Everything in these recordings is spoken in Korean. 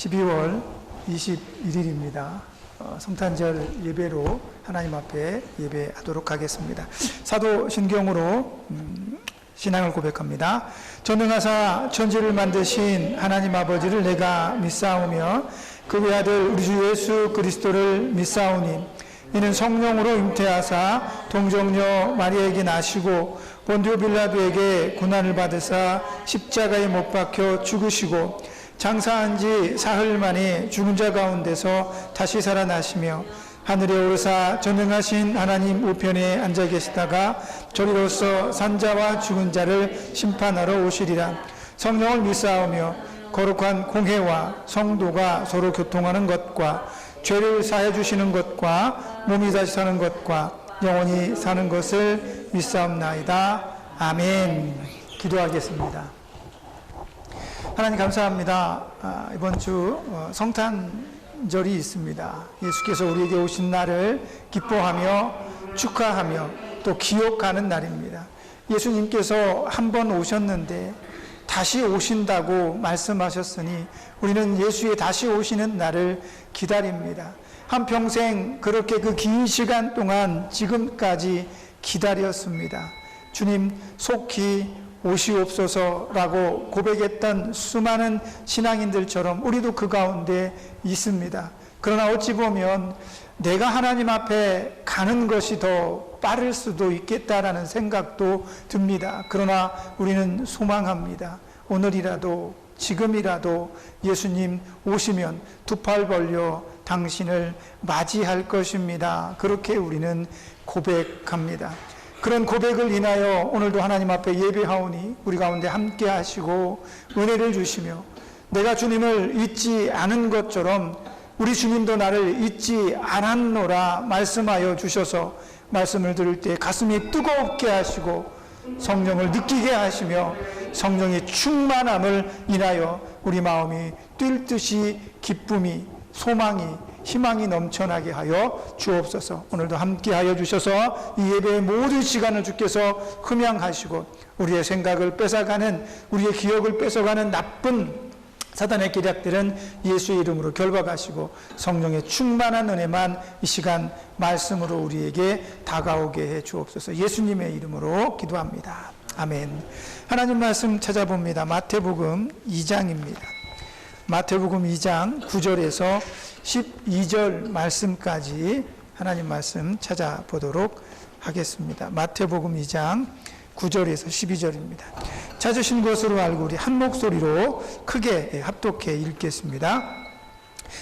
12월 21일입니다. 성탄절 예배로 하나님 앞에 예배하도록 하겠습니다. 사도신경으로 신앙을 고백합니다. 전능하사 천지를 만드신 하나님 아버지를 내가 믿사오며 그 외아들 우리 주 예수 그리스도를 믿사오니 이는 성령으로 잉태하사 동정녀 마리아에게 나시고 본디오 빌라도에게 고난을 받으사 십자가에 못 박혀 죽으시고 장사한 지 사흘 만에 죽은 자 가운데서 다시 살아나시며 하늘에 오르사 전능하신 하나님 우편에 앉아 계시다가 저리로서 산자와 죽은 자를 심판하러 오시리라. 성령을 믿사오며 거룩한 공회와 성도가 서로 교통하는 것과 죄를 사해 주시는 것과 몸이 다시 사는 것과 영원히 사는 것을 믿사옵나이다. 아멘. 기도하겠습니다. 하나님 감사합니다. 이번 주 성탄절이 있습니다. 예수께서 우리에게 오신 날을 기뻐하며 축하하며 또 기억하는 날입니다. 예수님께서 한 번 오셨는데 다시 오신다고 말씀하셨으니 우리는 예수의 다시 오시는 날을 기다립니다. 한평생 그렇게 그 긴 시간 동안 지금까지 기다렸습니다. 주님 속히 오시옵소서라고 고백했던 수많은 신앙인들처럼 우리도 그 가운데 있습니다. 그러나 어찌 보면 내가 하나님 앞에 가는 것이 더 빠를 수도 있겠다라는 생각도 듭니다. 그러나 우리는 소망합니다. 오늘이라도 지금이라도 예수님 오시면 두 팔 벌려 당신을 맞이할 것입니다. 그렇게 우리는 고백합니다. 그런 고백을 인하여 오늘도 하나님 앞에 예배하오니 우리 가운데 함께 하시고 은혜를 주시며 내가 주님을 잊지 않은 것처럼 우리 주님도 나를 잊지 않았노라 말씀하여 주셔서 말씀을 들을 때 가슴이 뜨겁게 하시고 성령을 느끼게 하시며 성령의 충만함을 인하여 우리 마음이 뛸 듯이 기쁨이 소망이 희망이 넘쳐나게 하여 주옵소서. 오늘도 함께 하여 주셔서 이 예배의 모든 시간을 주께서 흠양하시고 우리의 생각을 뺏어가는 우리의 기억을 뺏어가는 나쁜 사단의 계략들은 예수의 이름으로 결박하시고 성령의 충만한 은혜만 이 시간 말씀으로 우리에게 다가오게 해 주옵소서. 예수님의 이름으로 기도합니다. 아멘. 하나님 말씀 찾아봅니다. 마태복음 2장입니다. 마태복음 2장 9절에서 12절 말씀까지 하나님 말씀 찾아보도록 하겠습니다. 마태복음 2장 9절에서 12절입니다. 찾으신 것으로 알고 우리 한 목소리로 크게 합독해 읽겠습니다.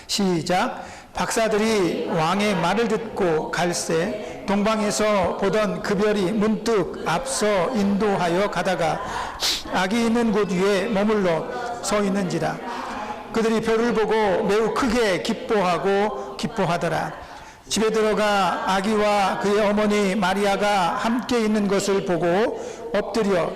시작. 박사들이 왕의 말을 듣고 갈새 동방에서 보던 그 별이 문득 앞서 인도하여 가다가 악이 있는 곳 위에 머물러 서 있는지라. 그들이 별을 보고 매우 크게 기뻐하더라. 집에 들어가 아기와 그의 어머니 마리아가 함께 있는 것을 보고 엎드려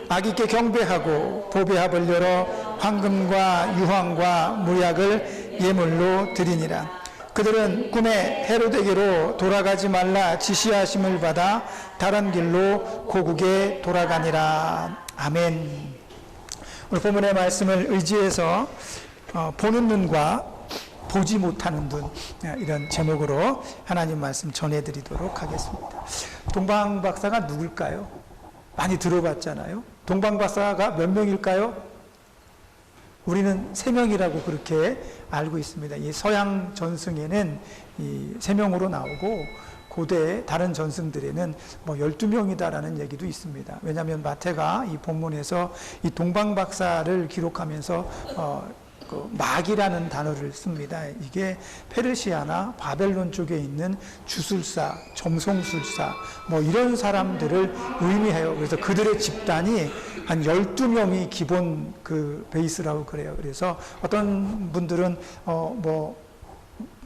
아기께 경배하고 보배합을 열어 황금과 유황과 무약을 예물로 드리니라. 그들은 꿈에 헤로데게로 돌아가지 말라 지시하심을 받아 다른 길로 고국에 돌아가니라. 아멘. 오늘 본문의 말씀을 의지해서 보는 눈과 보지 못하는 눈, 이런 제목으로 하나님 말씀 전해드리도록 하겠습니다. 동방박사가 누굴까요? 많이 들어봤잖아요. 동방박사가 몇 명일까요? 우리는 3명이라고 그렇게 알고 있습니다. 이 서양 전승에는 이 3명으로 나오고 고대 다른 전승들에는 12명이다라는 얘기도 있습니다. 왜냐하면 마태가 이 본문에서 이 동방박사를 기록하면서 막이라는 단어를 씁니다. 이게 페르시아나 바벨론 쪽에 있는 주술사, 점성술사 이런 사람들을 의미해요. 그래서 그들의 집단이 한 12명이 기본 그 베이스라고 그래요. 그래서 어떤 분들은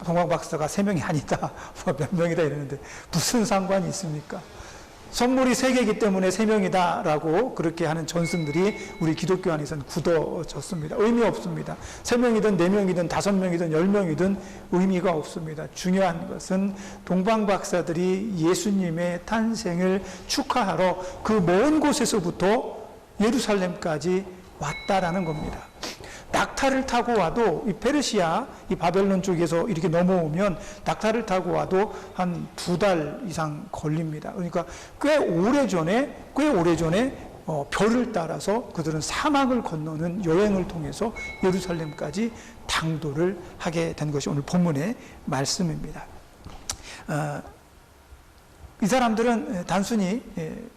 동방박사가 3명이 아니다, 몇 명이다 이러는데 무슨 상관이 있습니까? 선물이 3개이기 때문에 3명이다라고 그렇게 하는 전승들이 우리 기독교 안에서는 굳어졌습니다. 의미 없습니다. 3명이든 4명이든 5명이든 10명이든 의미가 없습니다. 중요한 것은 동방박사들이 예수님의 탄생을 축하하러 그 먼 곳에서부터 예루살렘까지 왔다라는 겁니다. 낙타를 타고 와도 이 페르시아, 이 바벨론 쪽에서 이렇게 넘어오면 낙타를 타고 와도 한 2달 이상 걸립니다. 그러니까 꽤 오래전에 별을 따라서 그들은 사막을 건너는 여행을 통해서 예루살렘까지 당도를 하게 된 것이 오늘 본문의 말씀입니다. 이 사람들은 단순히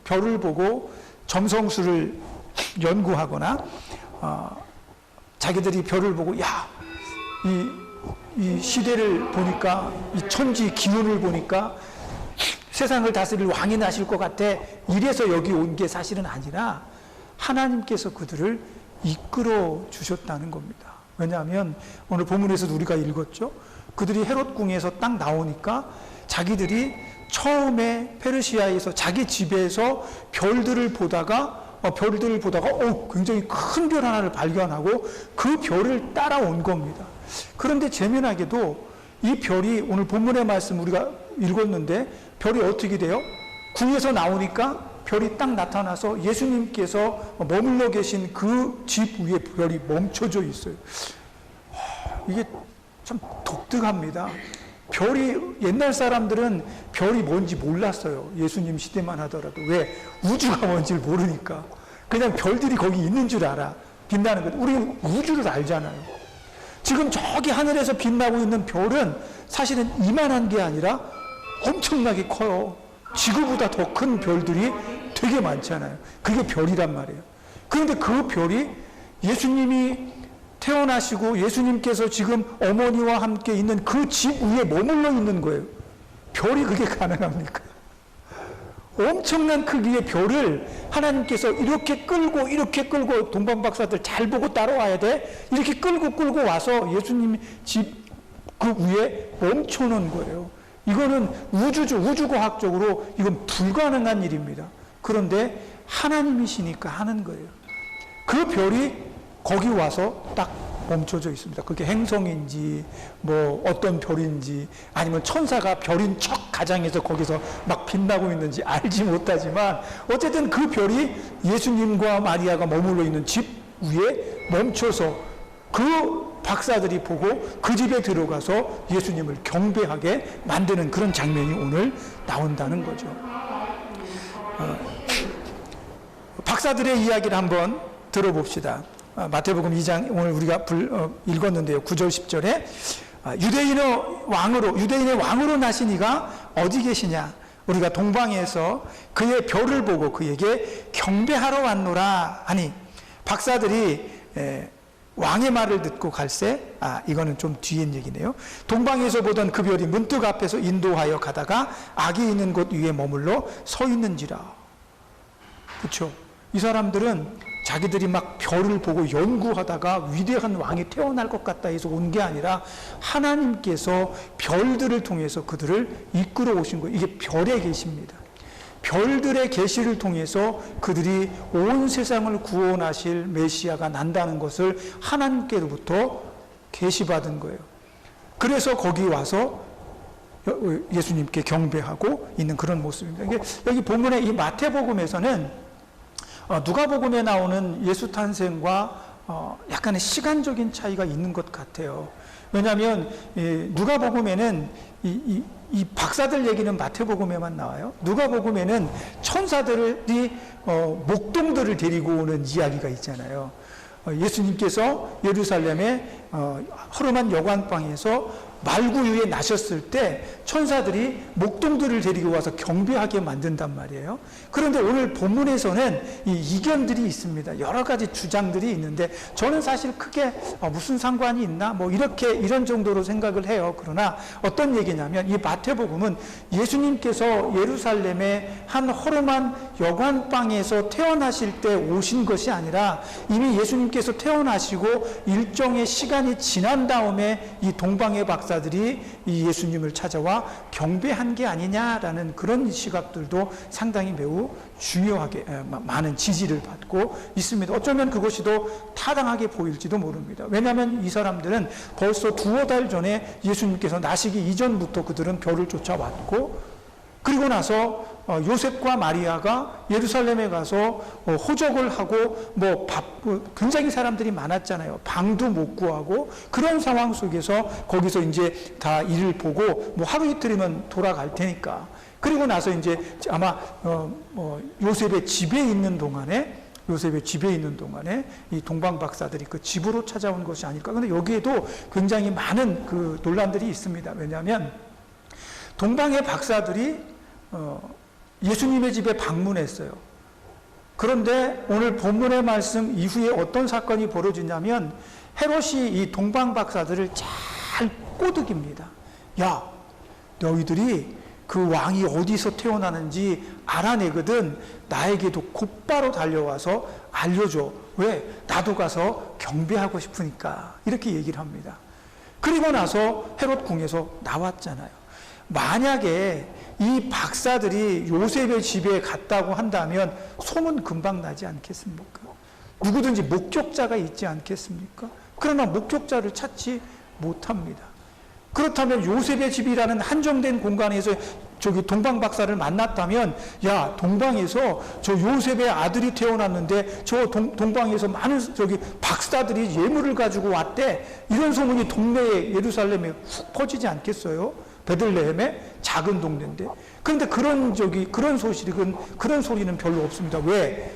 별을 보고 점성술을 연구하거나 자기들이 별을 보고 이 시대를 보니까 이 천지 기운을 보니까 세상을 다스릴 왕이 나실 것 같아 이래서 여기 온 게 사실은 아니라 하나님께서 그들을 이끌어 주셨다는 겁니다. 왜냐하면 오늘 본문에서도 우리가 읽었죠. 그들이 헤롯 궁에서 딱 나오니까 자기들이 처음에 페르시아에서 자기 집에서 별들을 보다가 굉장히 큰 별 하나를 발견하고 그 별을 따라온 겁니다. 그런데 재미나게도 이 별이 오늘 본문의 말씀 우리가 읽었는데 별이 어떻게 돼요? 궁에서 나오니까 별이 딱 나타나서 예수님께서 머물러 계신 그 집 위에 별이 멈춰져 있어요. 이게 참 독특합니다. 옛날 사람들은 별이 뭔지 몰랐어요. 예수님 시대만 하더라도. 왜? 우주가 뭔지를 모르니까. 그냥 별들이 거기 있는 줄 알아. 빛나는 것. 우리는 우주를 알잖아요. 지금 저기 하늘에서 빛나고 있는 별은 사실은 이만한 게 아니라 엄청나게 커요. 지구보다 더 큰 별들이 되게 많잖아요. 그게 별이란 말이에요. 그런데 그 별이 예수님이 태어나시고 예수님께서 지금 어머니와 함께 있는 그 집 위에 머물러 있는 거예요. 별이 그게 가능합니까? 엄청난 크기의 별을 하나님께서 이렇게 끌고 동방 박사들 잘 보고 따라와야 돼. 이렇게 끌고 와서 예수님 집 그 위에 멈춰놓은 거예요. 이거는 우주과학적으로 이건 불가능한 일입니다. 그런데 하나님이시니까 하는 거예요. 그 별이 거기 와서 딱 멈춰져 있습니다. 그게 행성인지 뭐 어떤 별인지 아니면 천사가 별인 척 가장해서 거기서 막 빛나고 있는지 알지 못하지만 어쨌든 그 별이 예수님과 마리아가 머물러 있는 집 위에 멈춰서 그 박사들이 보고 그 집에 들어가서 예수님을 경배하게 만드는 그런 장면이 오늘 나온다는 거죠. 박사들의 이야기를 한번 들어봅시다. 마태복음 2장 오늘 우리가 읽었는데요. 9절 10절에 유대인의 왕으로 나신 이가 어디 계시냐? 우리가 동방에서 그의 별을 보고 그에게 경배하러 왔노라 하니 박사들이 왕의 말을 듣고 갈새 이거는 좀 뒤엔 얘기네요. 동방에서 보던 그 별이 문득 앞에서 인도하여 가다가 악이 있는 곳 위에 머물러 서 있는지라. 그렇죠? 이 사람들은 자기들이 막 별을 보고 연구하다가 위대한 왕이 태어날 것 같다 해서 온 게 아니라 하나님께서 별들을 통해서 그들을 이끌어 오신 거예요. 이게 별의 계시입니다. 별들의 계시를 통해서 그들이 온 세상을 구원하실 메시아가 난다는 것을 하나님께로부터 계시받은 거예요. 그래서 거기 와서 예수님께 경배하고 있는 그런 모습입니다. 여기 본문의 이 마태복음에서는 누가복음에 나오는 예수 탄생과 약간의 시간적인 차이가 있는 것 같아요. 왜냐하면 누가복음에는 이 박사들 얘기는 마태복음에만 나와요. 누가복음에는 천사들이 목동들을 데리고 오는 이야기가 있잖아요. 예수님께서 예루살렘의 허름한 여관방에서 말구유에 나셨을 때 천사들이 목동들을 데리고 와서 경배하게 만든단 말이에요. 그런데 오늘 본문에서는 이 이견들이 있습니다. 여러 가지 주장들이 있는데 저는 사실 크게 무슨 상관이 있나 뭐 이런 정도로 생각을 해요. 그러나 어떤 얘기냐면 이 마태복음은 예수님께서 예루살렘의 한 허름한 여관방에서 태어나실 때 오신 것이 아니라 이미 예수님께서 태어나시고 일정의 시간이 지난 다음에 이 동방의 박사들이 이 예수님을 찾아와 경배한 게 아니냐라는 그런 시각들도 상당히 매우 중요하게 많은 지지를 받고 있습니다. 어쩌면 그것이 더 타당하게 보일지도 모릅니다. 왜냐하면 이 사람들은 벌써 2달 전에 예수님께서 나시기 이전부터 그들은 별을 쫓아왔고 그리고 나서 요셉과 마리아가 예루살렘에 가서 호적을 하고 굉장히 사람들이 많았잖아요. 방도 못 구하고 그런 상황 속에서 거기서 이제 다 일을 보고 하루 이틀이면 돌아갈 테니까. 그리고 나서 이제 아마 요셉의 집에 있는 동안에 이 동방 박사들이 그 집으로 찾아온 것이 아닐까. 그런데 여기에도 굉장히 많은 그 논란들이 있습니다. 왜냐하면 동방의 박사들이 예수님의 집에 방문했어요. 그런데 오늘 본문의 말씀 이후에 어떤 사건이 벌어지냐면 헤롯이 이 동방 박사들을 잘 꼬드깁니다. 야, 너희들이 그 왕이 어디서 태어나는지 알아내거든 나에게도 곧바로 달려와서 알려줘. 왜? 나도 가서 경배하고 싶으니까. 이렇게 얘기를 합니다. 그리고 나서 헤롯 궁에서 나왔잖아요. 만약에 이 박사들이 요셉의 집에 갔다고 한다면 소문 금방 나지 않겠습니까? 누구든지 목격자가 있지 않겠습니까? 그러나 목격자를 찾지 못합니다. 그렇다면 요셉의 집이라는 한정된 공간에서 저기 동방 박사를 만났다면, 야, 동방에서 저 요셉의 아들이 태어났는데 저 동방에서 많은 저기 박사들이 예물을 가지고 왔대. 이런 소문이 동네에 예루살렘에 훅 퍼지지 않겠어요? 베들레헴의 작은 동네인데. 그런데 그런 소리는 별로 없습니다. 왜?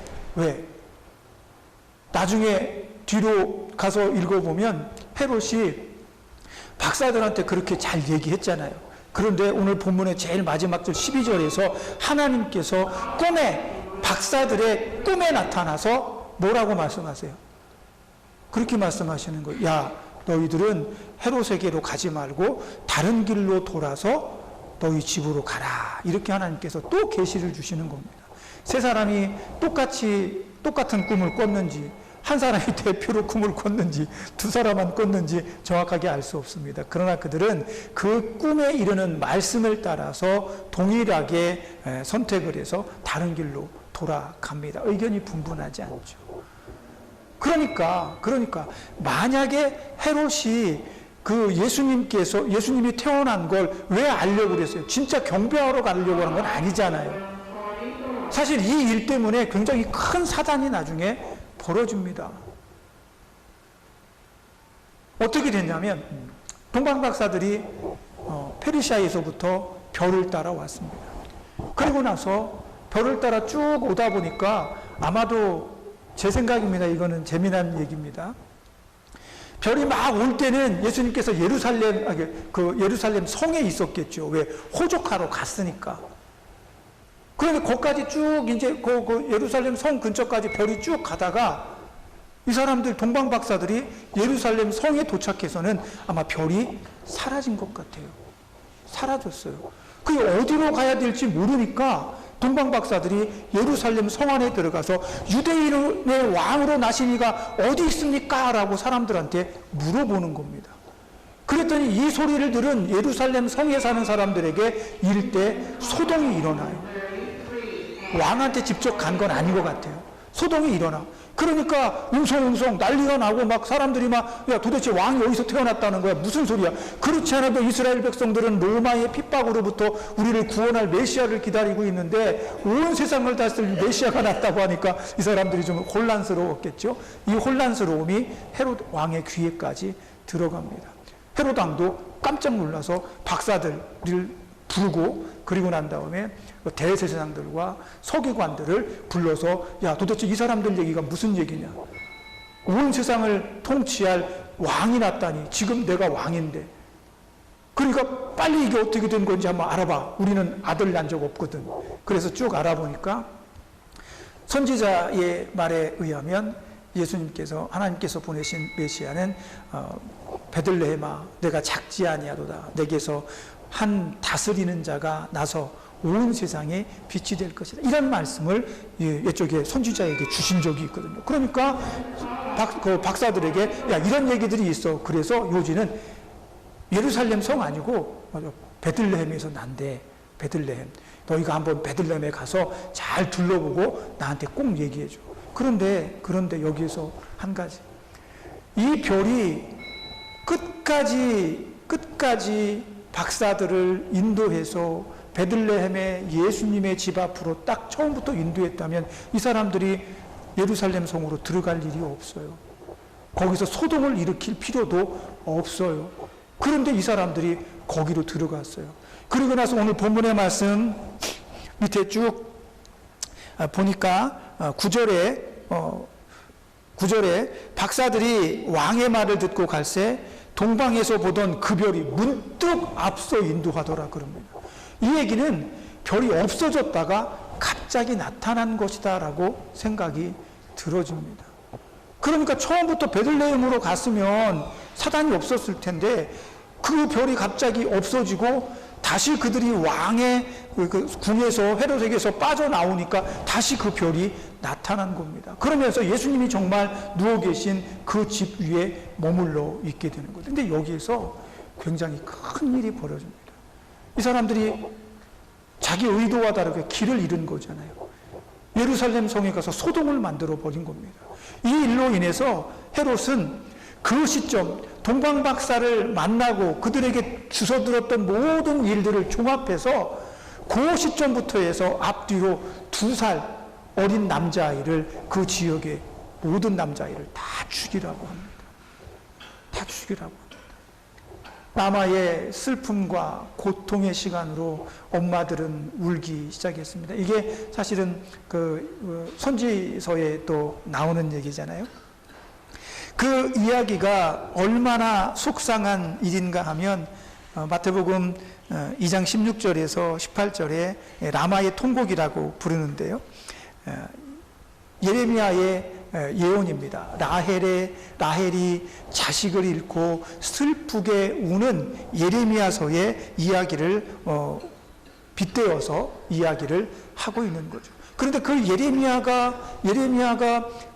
나중에 뒤로 가서 읽어보면 헤롯이 박사들한테 그렇게 잘 얘기했잖아요. 그런데 오늘 본문의 제일 마지막 절 12절에서 하나님께서 박사들의 꿈에 나타나서 뭐라고 말씀하세요? 그렇게 말씀하시는 거예요. 야, 너희들은 헤롯에게로 가지 말고 다른 길로 돌아서 너희 집으로 가라. 이렇게 하나님께서 또 계시를 주시는 겁니다. 세 사람이 똑같은 꿈을 꿨는지, 한 사람이 대표로 꿈을 꿨는지, 두 사람만 꿨는지 정확하게 알 수 없습니다. 그러나 그들은 그 꿈에 이르는 말씀을 따라서 동일하게 선택을 해서 다른 길로 돌아갑니다. 의견이 분분하지 않죠. 그러니까 만약에 헤롯이 예수님이 태어난 걸 왜 알려고 그랬어요? 진짜 경배하러 가려고 하는 건 아니잖아요. 사실 이 일 때문에 굉장히 큰 사단이 나중에 벌어집니다. 어떻게 됐냐면 동방 박사들이 페르시아에서부터 별을 따라 왔습니다. 그리고 나서 별을 따라 쭉 오다 보니까 아마도 제 생각입니다. 이거는 재미난 얘기입니다. 별이 막 올 때는 예수님께서 예루살렘 성에 있었겠죠. 왜? 호적하러 갔으니까. 그런데 거기까지 쭉 이제 그 예루살렘 성 근처까지 별이 쭉 가다가 이 사람들 동방 박사들이 예루살렘 성에 도착해서는 아마 별이 사라진 것 같아요. 사라졌어요. 그게 어디로 가야 될지 모르니까 동방 박사들이 예루살렘 성 안에 들어가서 유대인의 왕으로 나신 이가 어디 있습니까? 라고 사람들한테 물어보는 겁니다. 그랬더니 이 소리를 들은 예루살렘 성에 사는 사람들에게 일대 소동이 일어나요. 왕한테 직접 간 건 아닌 것 같아요. 소동이 일어나. 그러니까 웅성웅성 난리가 나고 막 사람들이 야, 도대체 왕이 어디서 태어났다는 거야? 무슨 소리야? 그렇지 않아도 이스라엘 백성들은 로마의 핍박으로부터 우리를 구원할 메시아를 기다리고 있는데 온 세상을 다스릴 메시아가 났다고 하니까 이 사람들이 좀 혼란스러웠겠죠. 이 혼란스러움이 헤롯 왕의 귀에까지 들어갑니다. 헤롯 왕도 깜짝 놀라서 박사들을 부르고 그리고 난 다음에 대제사장들과 서기관들을 불러서 야, 도대체 이 사람들 얘기가 무슨 얘기냐? 온 세상을 통치할 왕이 났다니 지금 내가 왕인데 그러니까 빨리 이게 어떻게 된 건지 한번 알아봐. 우리는 아들 난 적 없거든. 그래서 쭉 알아보니까 선지자의 말에 의하면 하나님께서 보내신 메시아는 베들레헴아 내가 작지 아니하도다. 내게서 한 다스리는 자가 나서 온 세상에 빛이 될 것이다. 이런 말씀을 이쪽에 선지자에게 주신 적이 있거든요. 그러니까 박사들에게 야, 이런 얘기들이 있어. 그래서 요지는 예루살렘 성 아니고 베들레헴에서 난대. 베들레헴. 너희가 한번 베들레헴에 가서 잘 둘러보고 나한테 꼭 얘기해 줘. 그런데 여기에서 한 가지. 이 별이 끝까지 박사들을 인도해서 베들레헴의 예수님의 집 앞으로 딱 처음부터 인도했다면 이 사람들이 예루살렘 성으로 들어갈 일이 없어요. 거기서 소동을 일으킬 필요도 없어요. 그런데 이 사람들이 거기로 들어갔어요. 그리고 나서 오늘 본문의 말씀 밑에 쭉 보니까 9절에 박사들이 왕의 말을 듣고 갈새 동방에서 보던 그 별이 문득 앞서 인도하더라 그럽니다. 이 얘기는 별이 없어졌다가 갑자기 나타난 것이다 라고 생각이 들어집니다. 그러니까 처음부터 베들레헴으로 갔으면 사단이 없었을 텐데 그 별이 갑자기 없어지고 다시 그들이 왕의 그 궁에서 헤롯에게서 빠져나오니까 다시 그 별이 나타난 겁니다. 그러면서 예수님이 정말 누워 계신 그 집 위에 머물러 있게 되는 거죠. 근데 여기에서 굉장히 큰 일이 벌어집니다. 이 사람들이 자기 의도와 다르게 길을 잃은 거잖아요. 예루살렘 성에 가서 소동을 만들어 버린 겁니다. 이 일로 인해서 헤롯은 그 시점 동방박사를 만나고 그들에게 주워들었던 모든 일들을 종합해서 그 시점부터 해서 앞뒤로 2살 어린 남자아이를 그 지역의 모든 남자아이를 다 죽이라고 합니다. 다 죽이라고 합니다. 남아의 슬픔과 고통의 시간으로 엄마들은 울기 시작했습니다. 이게 사실은 그 선지서에 또 나오는 얘기잖아요. 그 이야기가 얼마나 속상한 일인가 하면 마태복음 2장 16절에서 18절에 라마의 통곡이라고 부르는데요. 예레미야의 예언입니다. 라헬이 자식을 잃고 슬프게 우는 예레미야서의 이야기를 빗대어서 이야기를 하고 있는 거죠. 그런데 그 예레미야가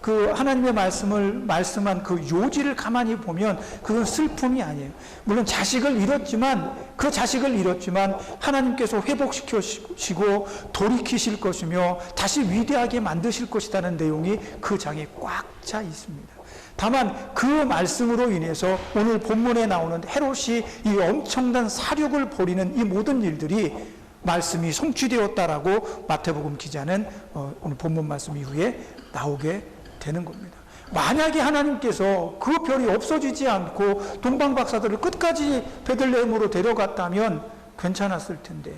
그 하나님의 말씀을 말씀한 그 요지를 가만히 보면 그건 슬픔이 아니에요. 물론 그 자식을 잃었지만 하나님께서 회복시키시고 돌이키실 것이며 다시 위대하게 만드실 것이라는 내용이 그 장에 꽉 차 있습니다. 다만 그 말씀으로 인해서 오늘 본문에 나오는 헤롯이 이 엄청난 사륙을 벌이는 이 모든 일들이 말씀이 성취되었다라고 마태복음 기자는 오늘 본문 말씀 이후에 나오게 되는 겁니다. 만약에 하나님께서 그 별이 없어지지 않고 동방박사들을 끝까지 베들레헴으로 데려갔다면 괜찮았을 텐데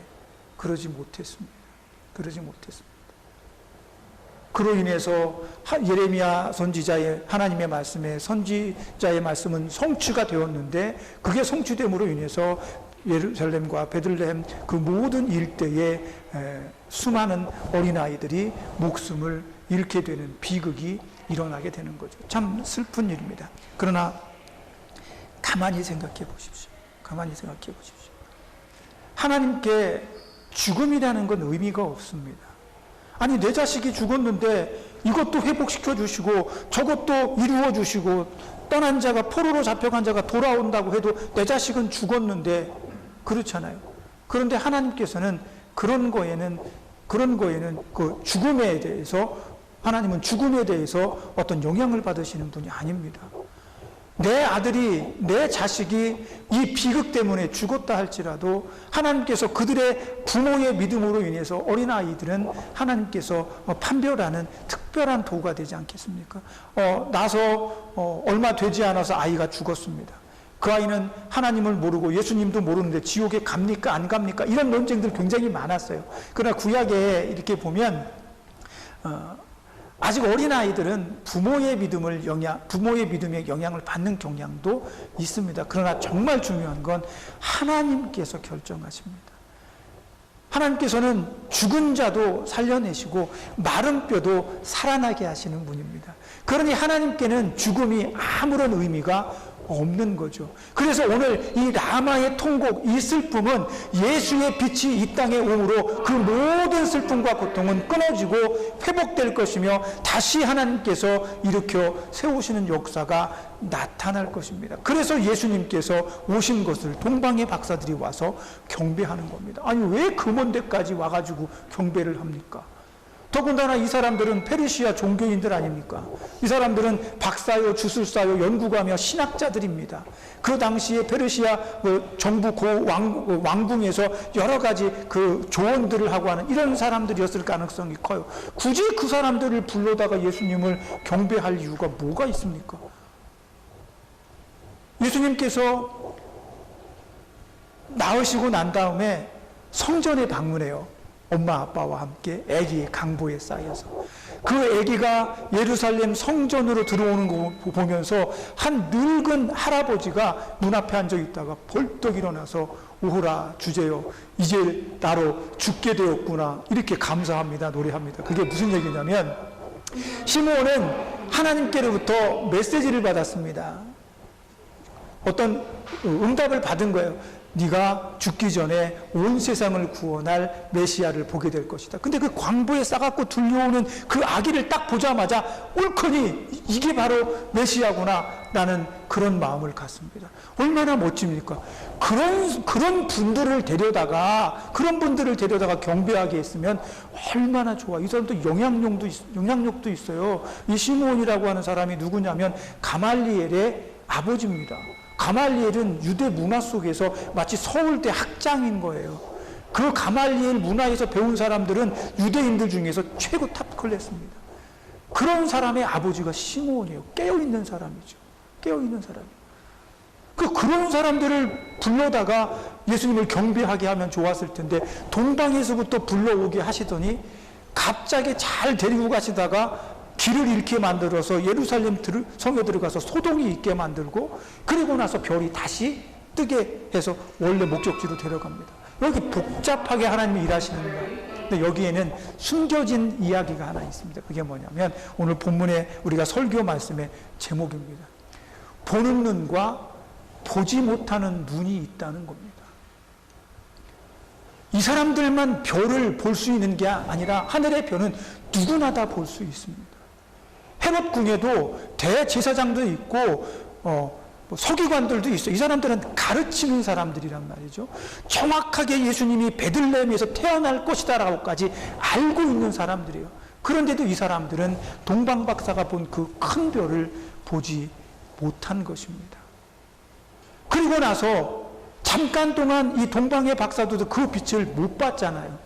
그러지 못했습니다. 그로 인해서 예레미야 선지자의 하나님의 말씀에 선지자의 말씀은 성취가 되었는데 그게 성취됨으로 인해서 예루살렘과 베들레헴 그 모든 일대에 수많은 어린아이들이 목숨을 잃게 되는 비극이 일어나게 되는 거죠. 참 슬픈 일입니다. 그러나 가만히 생각해 보십시오. 하나님께 죽음이라는 건 의미가 없습니다. 아니 내 자식이 죽었는데 이것도 회복시켜 주시고 저것도 이루어 주시고 떠난 자가 포로로 잡혀간 자가 돌아온다고 해도 내 자식은 죽었는데 그렇잖아요. 그런데 하나님께서는 그런 거에는 그 죽음에 대해서 하나님은 죽음에 대해서 어떤 영향을 받으시는 분이 아닙니다. 내 아들이 내 자식이 이 비극 때문에 죽었다 할지라도 하나님께서 그들의 부모의 믿음으로 인해서 어린아이들은 하나님께서 판별하는 특별한 도구가 되지 않겠습니까? 나서 얼마 되지 않아서 아이가 죽었습니다. 그 아이는 하나님을 모르고 예수님도 모르는데 지옥에 갑니까 안 갑니까? 이런 논쟁들 굉장히 많았어요. 그러나 구약에 이렇게 보면 아직 어린아이들은 부모의 믿음에 영향을 받는 경향도 있습니다. 그러나 정말 중요한 건 하나님께서 결정하십니다. 하나님께서는 죽은 자도 살려내시고 마른 뼈도 살아나게 하시는 분입니다. 그러니 하나님께는 죽음이 아무런 의미가 없는 거죠. 그래서 오늘 이 라마의 통곡, 이 슬픔은 예수의 빛이 이 땅에 오므로 그 모든 슬픔과 고통은 끊어지고 회복될 것이며 다시 하나님께서 일으켜 세우시는 역사가 나타날 것입니다. 그래서 예수님께서 오신 것을 동방의 박사들이 와서 경배하는 겁니다. 아니 왜 그 먼 데까지 와가지고 경배를 합니까? 더군다나 이 사람들은 페르시아 종교인들 아닙니까? 이 사람들은 박사요, 주술사요, 연구가며 신학자들입니다. 그 당시에 페르시아 정부 왕궁에서 여러 가지 그 조언들을 하고 하는 이런 사람들이었을 가능성이 커요. 굳이 그 사람들을 불러다가 예수님을 경배할 이유가 뭐가 있습니까? 예수님께서 나으시고 난 다음에 성전에 방문해요. 엄마 아빠와 함께 아기 강보에 쌓여서 그 아기가 예루살렘 성전으로 들어오는 거 보면서 한 늙은 할아버지가 문 앞에 앉아 있다가 벌떡 일어나서 오호라 주제여 이제 나로 죽게 되었구나 이렇게 감사합니다 노래합니다. 그게 무슨 얘기냐면 시므온은 하나님께로부터 메시지를 받았습니다. 어떤 응답을 받은 거예요. 네가 죽기 전에 온 세상을 구원할 메시아를 보게 될 것이다. 근데 그 광부에 싸갖고 들려오는 그 아기를 딱 보자마자 옳거니 이게 바로 메시아구나 라는 그런 마음을 갖습니다. 얼마나 멋집니까? 그런 분들을 데려다가 경배하게 했으면 얼마나 좋아. 이 사람도 영향력도 있어요. 이 시므온이라고 하는 사람이 누구냐면 가말리엘의 아버지입니다. 가말리엘은 유대 문화 속에서 마치 서울대 학장인 거예요. 그 가말리엘 문화에서 배운 사람들은 유대인들 중에서 최고 탑 클래스입니다. 그런 사람의 아버지가 시므온이에요. 깨어있는 사람이죠. 깨어있는 사람이에요. 그런 사람들을 불러다가 예수님을 경배하게 하면 좋았을 텐데 동방에서부터 불러오게 하시더니 갑자기 잘 데리고 가시다가 길을 잃게 만들어서 예루살렘 성에 들어가서 소동이 있게 만들고 그리고 나서 별이 다시 뜨게 해서 원래 목적지로 데려갑니다. 여기 복잡하게 하나님이 일하시는 거예요. 근데 여기에는 숨겨진 이야기가 하나 있습니다. 그게 뭐냐면 오늘 본문에 우리가 설교 말씀의 제목입니다. 보는 눈과 보지 못하는 눈이 있다는 겁니다. 이 사람들만 별을 볼 수 있는 게 아니라 하늘의 별은 누구나 다 볼 수 있습니다. 헤롯 궁에도 대제사장도 있고 서기관들도 있어요. 이 사람들은 가르치는 사람들이란 말이죠. 정확하게 예수님이 베들레헴에서 태어날 것이다라고까지 알고 있는 사람들이에요. 그런데도 이 사람들은 동방박사가 본 그 큰 별을 보지 못한 것입니다. 그리고 나서 잠깐 동안 이 동방의 박사들도 그 빛을 못 봤잖아요.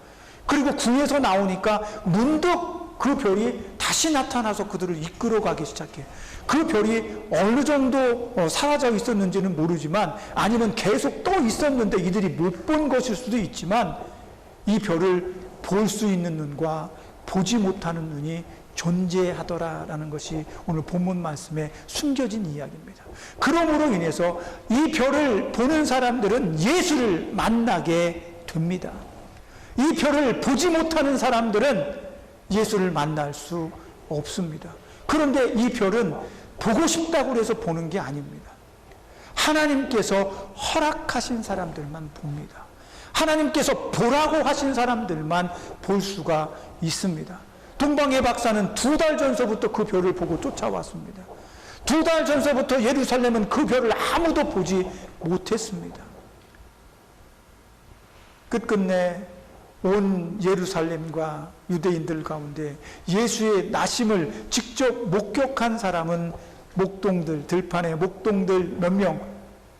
그리고 궁에서 나오니까 문득 그 별이 다시 나타나서 그들을 이끌어가기 시작해요. 그 별이 어느 정도 사라져 있었는지는 모르지만 아니면 계속 또 있었는데 이들이 못 본 것일 수도 있지만 이 별을 볼 수 있는 눈과 보지 못하는 눈이 존재하더라라는 것이 오늘 본문 말씀에 숨겨진 이야기입니다. 그러므로 인해서 이 별을 보는 사람들은 예수를 만나게 됩니다. 이 별을 보지 못하는 사람들은 예수를 만날 수 없습니다. 그런데 이 별은 보고 싶다고 해서 보는 게 아닙니다. 하나님께서 허락하신 사람들만 봅니다. 하나님께서 보라고 하신 사람들만 볼 수가 있습니다. 동방의 박사는 2달 전서부터 그 별을 보고 쫓아왔습니다. 2달 전서부터 예루살렘은 그 별을 아무도 보지 못했습니다. 끝끝내 온 예루살렘과 유대인들 가운데 예수의 나심을 직접 목격한 사람은 목동들, 들판의 목동들 몇 명,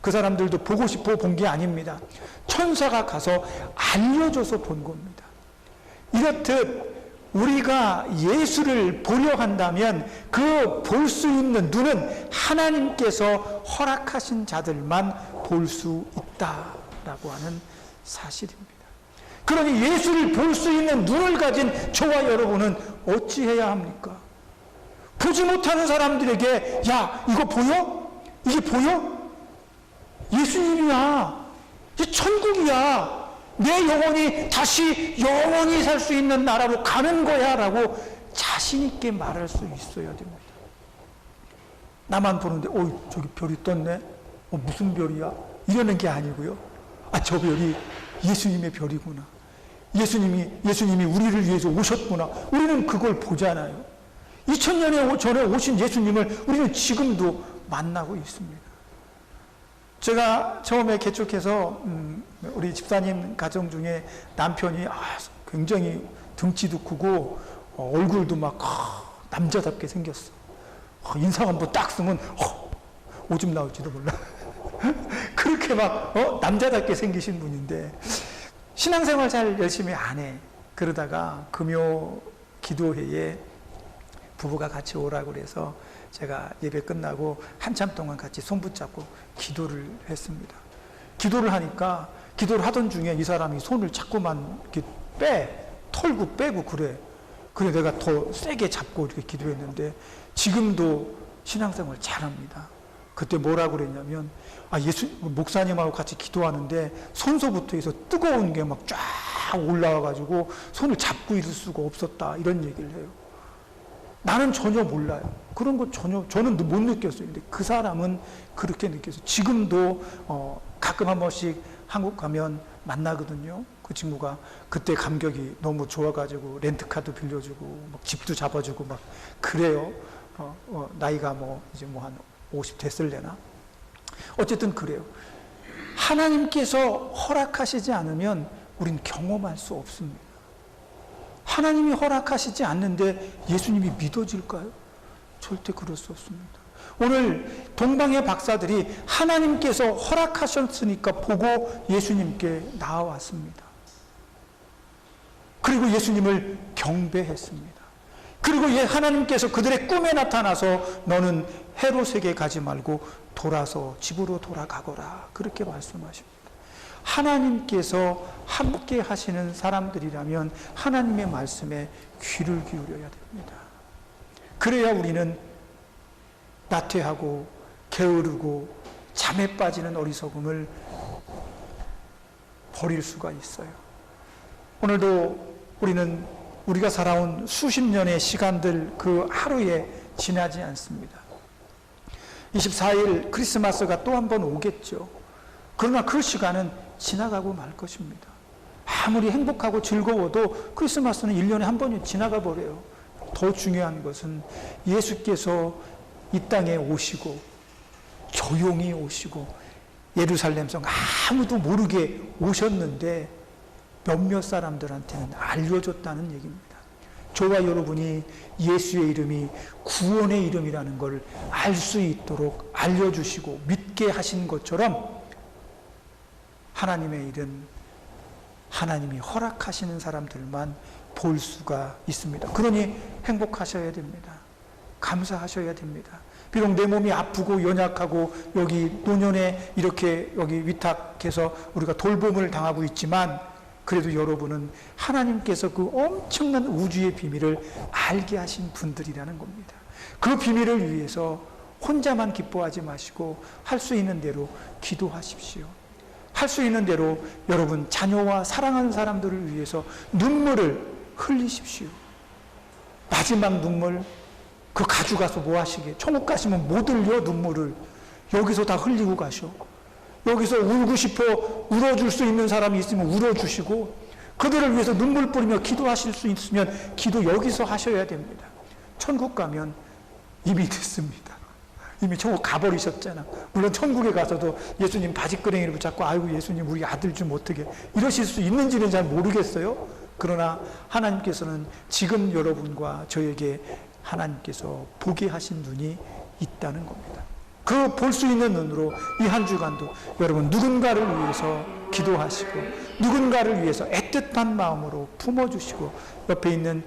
그 사람들도 보고 싶어 본 게 아닙니다. 천사가 가서 알려줘서 본 겁니다. 이렇듯 우리가 예수를 보려 한다면 그 볼 수 있는 눈은 하나님께서 허락하신 자들만 볼 수 있다라고 하는 사실입니다. 그러니 예수를 볼 수 있는 눈을 가진 저와 여러분은 어찌해야 합니까? 보지 못하는 사람들에게 야 이거 보여? 이게 보여? 예수님이야. 이게 천국이야. 내 영혼이 다시 영원히 살 수 있는 나라로 가는 거야 라고 자신 있게 말할 수 있어야 됩니다. 나만 보는데 저기 별이 떴네? 무슨 별이야? 이러는 게 아니고요. 저 별이 예수님의 별이구나. 예수님이 우리를 위해서 오셨구나. 우리는 그걸 보잖아요. 2000년 전에 오신 예수님을 우리는 지금도 만나고 있습니다. 제가 처음에 개척해서 우리 집사님 가정 중에 남편이 굉장히 등치도 크고 얼굴도 막 남자답게 생겼어. 인상 한번 딱 쓰면 오줌 나올지도 몰라. 그렇게 막 남자답게 생기신 분인데 신앙생활 잘 열심히 안 해. 그러다가 금요 기도회에 부부가 같이 오라고 그래서 제가 예배 끝나고 한참 동안 같이 손 붙잡고 기도를 했습니다. 기도를 하니까 기도를 하던 중에 이 사람이 손을 자꾸만 이렇게 털고 빼고 그래. 그래 내가 더 세게 잡고 이렇게 기도했는데 지금도 신앙생활 잘합니다. 그때 뭐라고 그랬냐면 목사님하고 같이 기도하는데 손서부터 해서 뜨거운 게 막 쫙 올라와가지고 손을 잡고 있을 수가 없었다 이런 얘기를 해요. 나는 전혀 몰라요. 그런 거 전혀 저는 못 느꼈어요. 근데 그 사람은 그렇게 느꼈어요. 지금도 가끔 한 번씩 한국 가면 만나거든요. 그 친구가 그때 감격이 너무 좋아가지고 렌트카도 빌려주고 막 집도 잡아주고 막 그래요. 나이가 이제 한 50 됐을래나? 어쨌든 그래요. 하나님께서 허락하시지 않으면 우린 경험할 수 없습니다. 하나님이 허락하시지 않는데 예수님이 믿어질까요? 절대 그럴 수 없습니다. 오늘 동방의 박사들이 하나님께서 허락하셨으니까 보고 예수님께 나아왔습니다. 그리고 예수님을 경배했습니다. 그리고 하나님께서 그들의 꿈에 나타나서 너는 헤롯에게 가지 말고 돌아서 집으로 돌아가거라 그렇게 말씀하십니다. 하나님께서 함께 하시는 사람들이라면 하나님의 말씀에 귀를 기울여야 됩니다. 그래야 우리는 나태하고 게으르고 잠에 빠지는 어리석음을 버릴 수가 있어요. 오늘도 우리가 살아온 수십 년의 시간들 그 하루에 지나지 않습니다. 24일 크리스마스가 또 한 번 오겠죠. 그러나 그 시간은 지나가고 말 것입니다. 아무리 행복하고 즐거워도 크리스마스는 1년에 한 번이 지나가 버려요. 더 중요한 것은 예수께서 이 땅에 오시고 조용히 오시고 예루살렘성 아무도 모르게 오셨는데 몇몇 사람들한테는 알려줬다는 얘기입니다. 저와 여러분이 예수의 이름이 구원의 이름이라는 걸 알 수 있도록 알려주시고 믿게 하신 것처럼 하나님의 일은 하나님이 허락하시는 사람들만 볼 수가 있습니다. 그러니 행복하셔야 됩니다. 감사하셔야 됩니다. 비록 내 몸이 아프고 연약하고 여기 노년에 이렇게 여기 위탁해서 우리가 돌봄을 당하고 있지만 그래도 여러분은 하나님께서 그 엄청난 우주의 비밀을 알게 하신 분들이라는 겁니다. 그 비밀을 위해서 혼자만 기뻐하지 마시고 할 수 있는 대로 기도하십시오. 할 수 있는 대로 여러분 자녀와 사랑하는 사람들을 위해서 눈물을 흘리십시오. 마지막 눈물 그 가져가서 뭐 하시게? 천국 가시면 못 흘려 눈물을. 여기서 다 흘리고 가셔. 여기서 울고 싶어 울어줄 수 있는 사람이 있으면 울어주시고 그들을 위해서 눈물 뿌리며 기도하실 수 있으면 기도 여기서 하셔야 됩니다. 천국 가면 이미 됐습니다. 이미 천국 가버리셨잖아. 물론 천국에 가서도 예수님 바지끄레기를 붙잡고 아이고 예수님 우리 아들 좀 어떻게 이러실 수 있는지는 잘 모르겠어요. 그러나 하나님께서는 지금 여러분과 저에게 하나님께서 보게 하신 눈이 있다는 겁니다. 그 볼 수 있는 눈으로 이 한 주간도 여러분 누군가를 위해서 기도하시고 누군가를 위해서 애틋한 마음으로 품어주시고 옆에 있는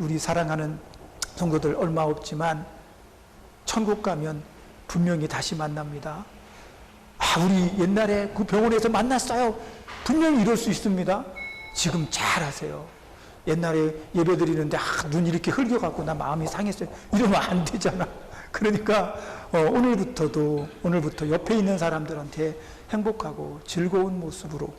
우리 사랑하는 성도들 얼마 없지만 천국 가면 분명히 다시 만납니다. 우리 옛날에 그 병원에서 만났어요. 분명히 이럴 수 있습니다. 지금 잘 하세요. 옛날에 예배 드리는데 눈 이렇게 흘겨갖고 나 마음이 상했어요. 이러면 안 되잖아. 그러니까 오늘부터 옆에 있는 사람들한테 행복하고 즐거운 모습으로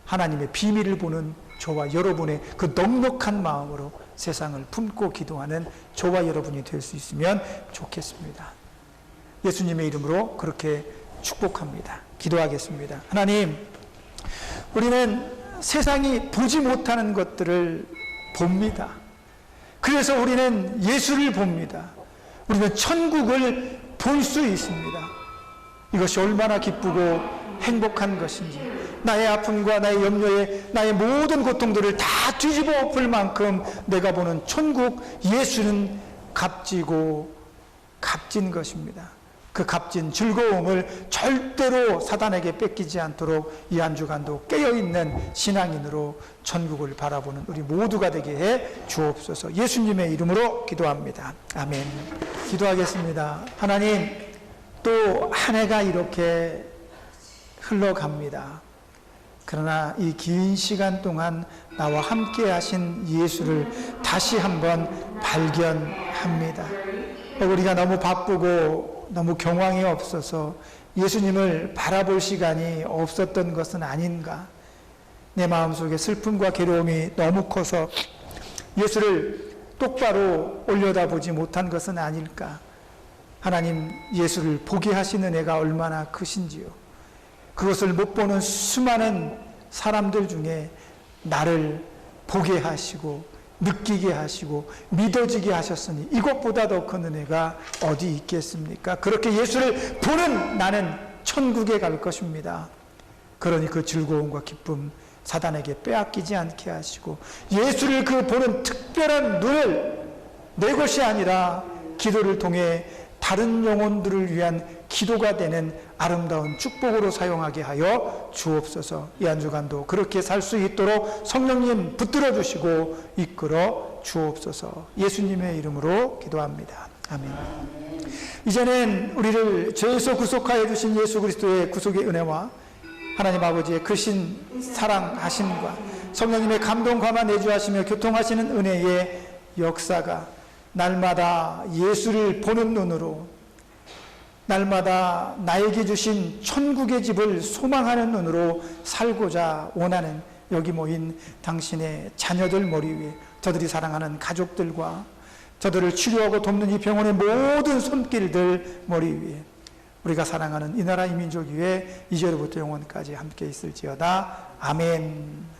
하나님의 비밀을 보는 저와 여러분의 그 넉넉한 마음으로 세상을 품고 기도하는 저와 여러분이 될 수 있으면 좋겠습니다. 예수님의 이름으로 그렇게 축복합니다. 기도하겠습니다. 하나님, 우리는 세상이 보지 못하는 것들을 봅니다. 그래서 우리는 예수를 봅니다. 우리는 천국을 볼 수 있습니다. 이것이 얼마나 기쁘고 행복한 것인지 나의 아픔과 나의 염려에 나의 모든 고통들을 다 뒤집어 엎을 만큼 내가 보는 천국 예수는 값지고 값진 것입니다. 그 값진 즐거움을 절대로 사단에게 뺏기지 않도록 이 한 주간도 깨어있는 신앙인으로 천국을 바라보는 우리 모두가 되게 해 주옵소서. 예수님의 이름으로 기도합니다. 아멘. 기도하겠습니다. 하나님, 또 한 해가 이렇게 흘러갑니다. 그러나 이 긴 시간 동안 나와 함께 하신 예수를 다시 한번 발견합니다. 우리가 너무 바쁘고 너무 경황이 없어서 예수님을 바라볼 시간이 없었던 것은 아닌가. 내 마음속에 슬픔과 괴로움이 너무 커서 예수를 똑바로 올려다보지 못한 것은 아닐까. 하나님, 예수를 보게 하시는 은혜가 얼마나 크신지요. 그것을 못 보는 수많은 사람들 중에 나를 보게 하시고 느끼게 하시고 믿어지게 하셨으니 이것보다 더 큰 은혜가 어디 있겠습니까? 그렇게 예수를 보는 나는 천국에 갈 것입니다. 그러니 그 즐거움과 기쁨 사단에게 빼앗기지 않게 하시고 예수를 그 보는 특별한 눈을 내 것이 아니라 기도를 통해 다른 영혼들을 위한 기도가 되는 아름다운 축복으로 사용하게 하여 주옵소서. 이 한 주간도 그렇게 살 수 있도록 성령님 붙들어 주시고 이끌어 주옵소서. 예수님의 이름으로 기도합니다. 아멘. 이제는 우리를 죄에서 구속하여 주신 예수 그리스도의 구속의 은혜와 하나님 아버지의 크신 사랑하심과 성령님의 감동 감화 내주하시며 교통하시는 은혜의 역사가 날마다 예수를 보는 눈으로, 날마다 나에게 주신 천국의 집을 소망하는 눈으로 살고자 원하는 여기 모인 당신의 자녀들 머리 위에, 저들이 사랑하는 가족들과 저들을 치료하고 돕는 이 병원의 모든 손길들 머리 위에, 우리가 사랑하는 이 나라 이 민족 위에 이제로부터 영원까지 함께 있을지어다. 아멘.